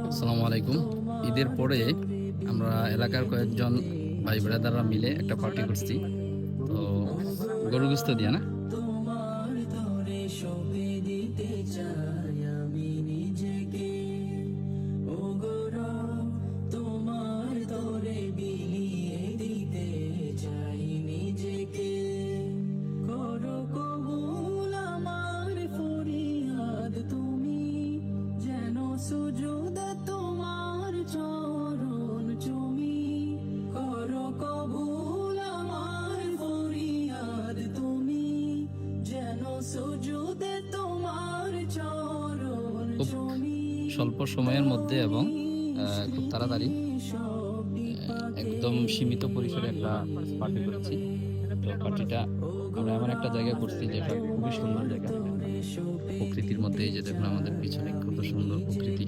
আসসালামু আলাইকুম। ঈদের পরে আমরা এলাকার কয়েকজন ভাই ব্রাদাররা মিলে একটা পার্টি করছি। তো গরু গোস্ত দিয়া না? তোমার তরে সঁপে দিতে চাই আমি নিজেকে, ও গোরা তোমার তরে বিলিয়ে দিতে চাই নিজেকে। করো কবুল আমার ফরিয়াদ তুমি, যেন সুজুদ তোমার চরণ চুমি। করো কবুল আমার ফরিয়াদ তুমি, যেন সুজুদে তোমার চরণ খুব চুমি। স্বল্প সময়ের মধ্যে এবং খুব তাড়াতাড়ি একদম সীমিত পরিসরে একটা পার্টি করেছি। তো পার্টিটা আমরা এমন একটা জায়গায় করছি যেটা খুবই সুন্দর জায়গা, প্রকৃতির মধ্যে। এই যে দেখুন আমাদের পিছনে কত সুন্দর প্রকৃতি।